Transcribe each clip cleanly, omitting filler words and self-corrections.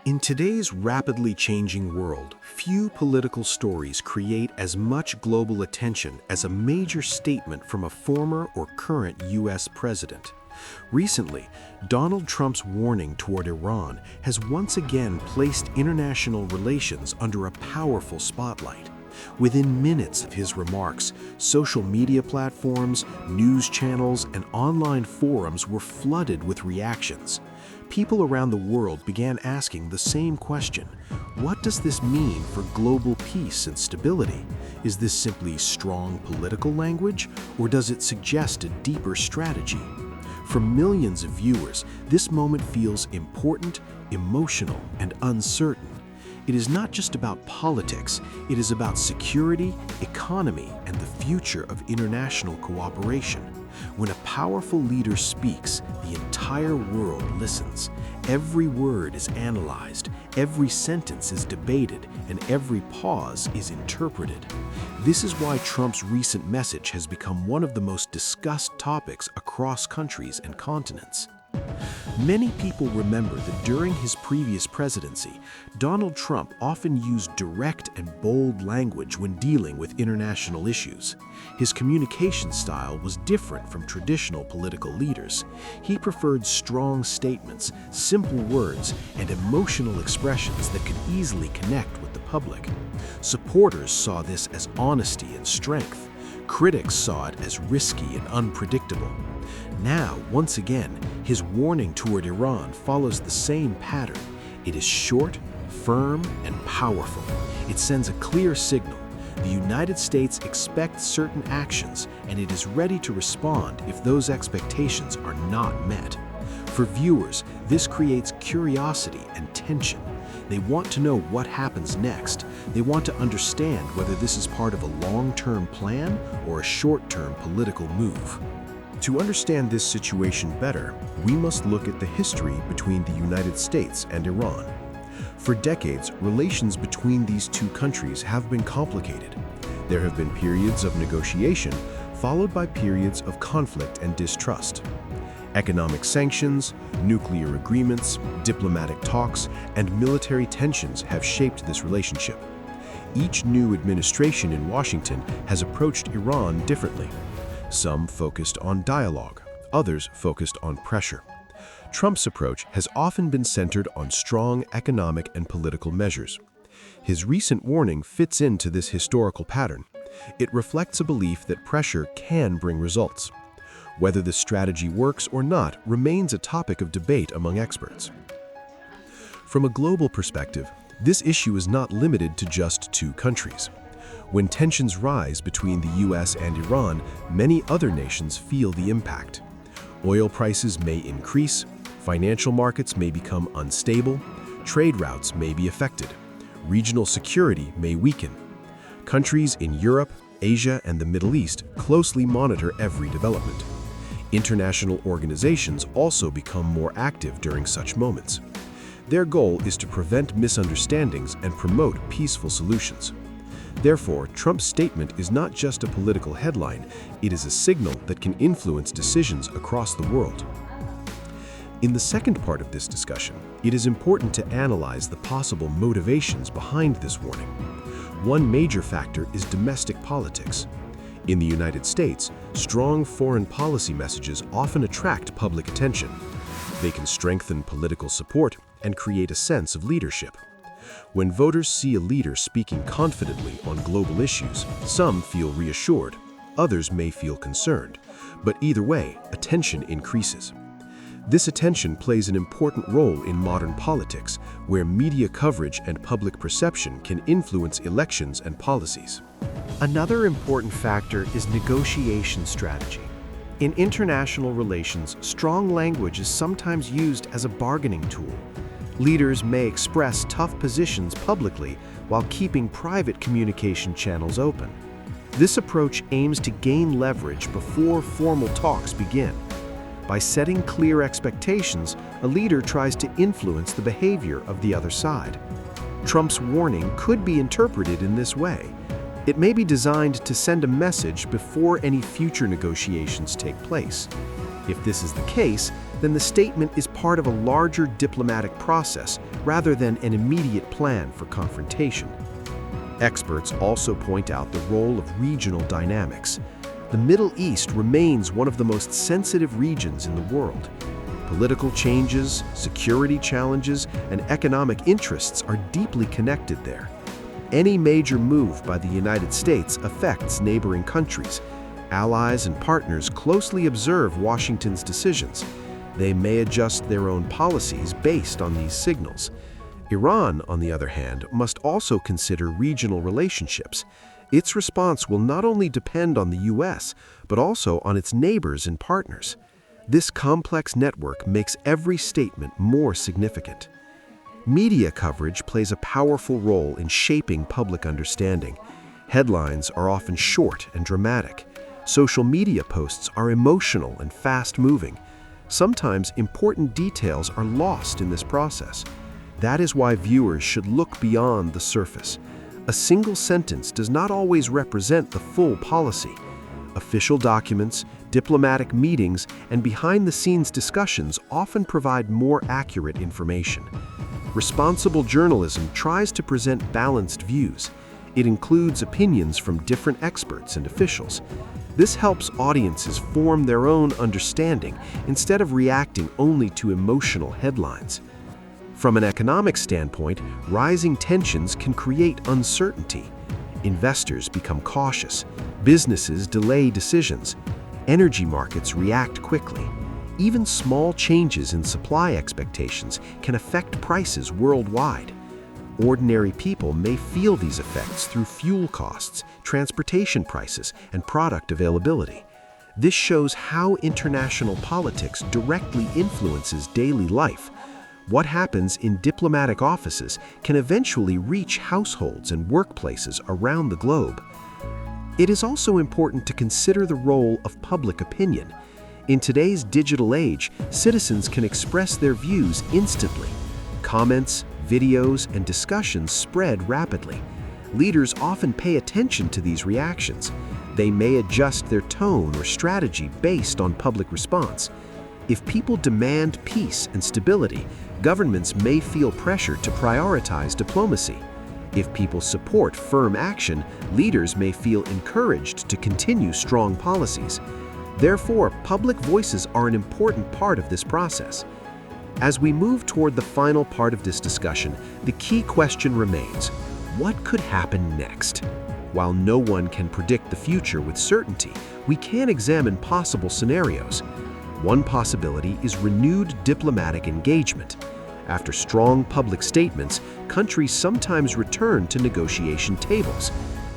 In today's rapidly changing world, few political stories create as much global attention as a major statement from a former or current U.S. president. Recently, Donald Trump's warning toward Iran has once again placed international relations under a powerful spotlight. Within minutes of his remarks, social media platforms, news channels, and online forums were flooded with reactions. People around the world began asking the same question: what does this mean for global peace and stability? Is this simply strong political language, or does it suggest a deeper strategy? For millions of viewers, this moment feels important, emotional, and uncertain. It is not just about politics, it is about security, economy, and the future of international cooperation. When a powerful leader speaks, the entire world listens. Every word is analyzed, every sentence is debated, and every pause is interpreted. This is why Trump's recent message has become one of the most discussed topics across countries and continents. Many people remember that during his previous presidency, Donald Trump often used direct and bold language when dealing with international issues. His communication style was different from traditional political leaders. He preferred strong statements, simple words, and emotional expressions that could easily connect with the public. Supporters saw this as honesty and strength. Critics saw it as risky and unpredictable. Now, once again, his warning toward Iran follows the same pattern. It is short, firm, and powerful. It sends a clear signal. The United States expects certain actions, and it is ready to respond if those expectations are not met. For viewers, this creates curiosity and tension. They want to know what happens next. They want to understand whether this is part of a long-term plan or a short-term political move. To understand this situation better, we must look at the history between the United States and Iran. For decades, relations between these two countries have been complicated. There have been periods of negotiation, followed by periods of conflict and distrust. Economic sanctions, nuclear agreements, diplomatic talks, and military tensions have shaped this relationship. Each new administration in Washington has approached Iran differently. Some focused on dialogue, others focused on pressure. Trump's approach has often been centered on strong economic and political measures. His recent warning fits into this historical pattern. It reflects a belief that pressure can bring results. Whether this strategy works or not remains a topic of debate among experts. From a global perspective, this issue is not limited to just two countries. When tensions rise between the U.S. and Iran, many other nations feel the impact. Oil prices may increase, financial markets may become unstable, trade routes may be affected, regional security may weaken. Countries in Europe, Asia, and the Middle East closely monitor every development. International organizations also become more active during such moments. Their goal is to prevent misunderstandings and promote peaceful solutions. Therefore, Trump's statement is not just a political headline, it is a signal that can influence decisions across the world. In the second part of this discussion, it is important to analyze the possible motivations behind this warning. One major factor is domestic politics. In the United States, strong foreign policy messages often attract public attention. They can strengthen political support and create a sense of leadership. When voters see a leader speaking confidently on global issues, some feel reassured, others may feel concerned, but either way, attention increases. This attention plays an important role in modern politics, where media coverage and public perception can influence elections and policies. Another important factor is negotiation strategy. In international relations, strong language is sometimes used as a bargaining tool. Leaders may express tough positions publicly while keeping private communication channels open. This approach aims to gain leverage before formal talks begin. By setting clear expectations, a leader tries to influence the behavior of the other side. Trump's warning could be interpreted in this way. It may be designed to send a message before any future negotiations take place. If this is the case, then the statement is part of a larger diplomatic process rather than an immediate plan for confrontation. Experts also point out the role of regional dynamics. The Middle East remains one of the most sensitive regions in the world. Political changes, security challenges, and economic interests are deeply connected there. Any major move by the United States affects neighboring countries. Allies and partners closely observe Washington's decisions. They may adjust their own policies based on these signals. Iran, on the other hand, must also consider regional relationships. Its response will not only depend on the U.S., but also on its neighbors and partners. This complex network makes every statement more significant. Media coverage plays a powerful role in shaping public understanding. Headlines are often short and dramatic. Social media posts are emotional and fast-moving. Sometimes important details are lost in this process. That is why viewers should look beyond the surface. A single sentence does not always represent the full policy. Official documents, diplomatic meetings, and behind-the-scenes discussions often provide more accurate information. Responsible journalism tries to present balanced views. It includes opinions from different experts and officials. This helps audiences form their own understanding instead of reacting only to emotional headlines. From an economic standpoint, rising tensions can create uncertainty. Investors become cautious. Businesses delay decisions. Energy markets react quickly. Even small changes in supply expectations can affect prices worldwide. Ordinary people may feel these effects through fuel costs, transportation prices, and product availability. This shows how international politics directly influences daily life. What happens in diplomatic offices can eventually reach households and workplaces around the globe. It is also important to consider the role of public opinion. In today's digital age, citizens can express their views instantly. Comments, videos, and discussions spread rapidly. Leaders often pay attention to these reactions. They may adjust their tone or strategy based on public response. If people demand peace and stability, governments may feel pressure to prioritize diplomacy. If people support firm action, leaders may feel encouraged to continue strong policies. Therefore, public voices are an important part of this process. As we move toward the final part of this discussion, the key question remains: what could happen next? While no one can predict the future with certainty, we can examine possible scenarios. One possibility is renewed diplomatic engagement. After strong public statements, countries sometimes return to negotiation tables.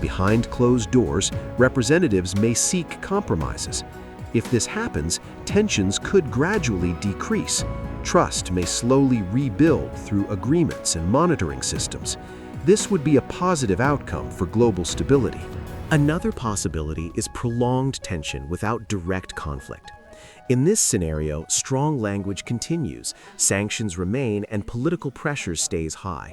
Behind closed doors, representatives may seek compromises. If this happens, tensions could gradually decrease. Trust may slowly rebuild through agreements and monitoring systems. This would be a positive outcome for global stability. Another possibility is prolonged tension without direct conflict. In this scenario, strong language continues, sanctions remain, and political pressure stays high.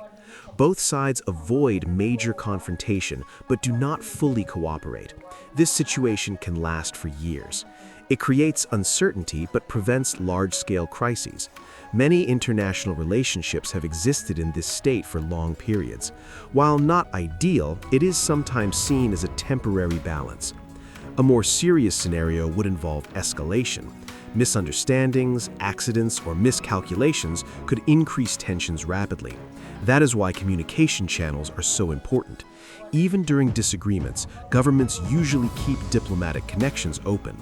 Both sides avoid major confrontation but do not fully cooperate. This situation can last for years. It creates uncertainty but prevents large-scale crises. Many international relationships have existed in this state for long periods. While not ideal, it is sometimes seen as a temporary balance. A more serious scenario would involve escalation. Misunderstandings, accidents, or miscalculations could increase tensions rapidly. That is why communication channels are so important. Even during disagreements, governments usually keep diplomatic connections open.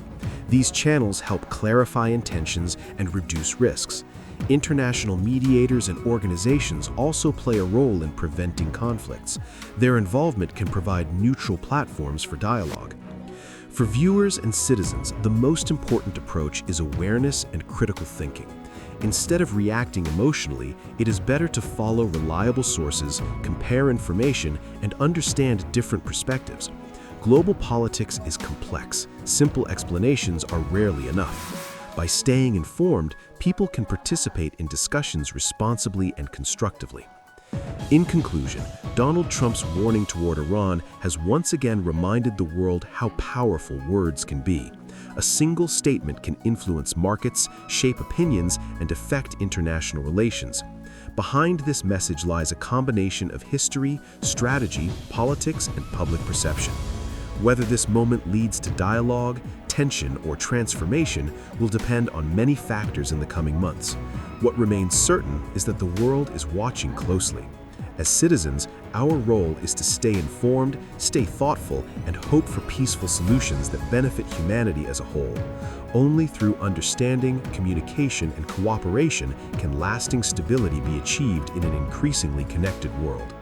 These channels help clarify intentions and reduce risks. International mediators and organizations also play a role in preventing conflicts. Their involvement can provide neutral platforms for dialogue. For viewers and citizens, the most important approach is awareness and critical thinking. Instead of reacting emotionally, it is better to follow reliable sources, compare information, and understand different perspectives. Global politics is complex. Simple explanations are rarely enough. By staying informed, people can participate in discussions responsibly and constructively. In conclusion, Donald Trump's warning toward Iran has once again reminded the world how powerful words can be. A single statement can influence markets, shape opinions, and affect international relations. Behind this message lies a combination of history, strategy, politics, and public perception. Whether this moment leads to dialogue, tension, or transformation will depend on many factors in the coming months. What remains certain is that the world is watching closely. As citizens, our role is to stay informed, stay thoughtful, and hope for peaceful solutions that benefit humanity as a whole. Only through understanding, communication, and cooperation can lasting stability be achieved in an increasingly connected world.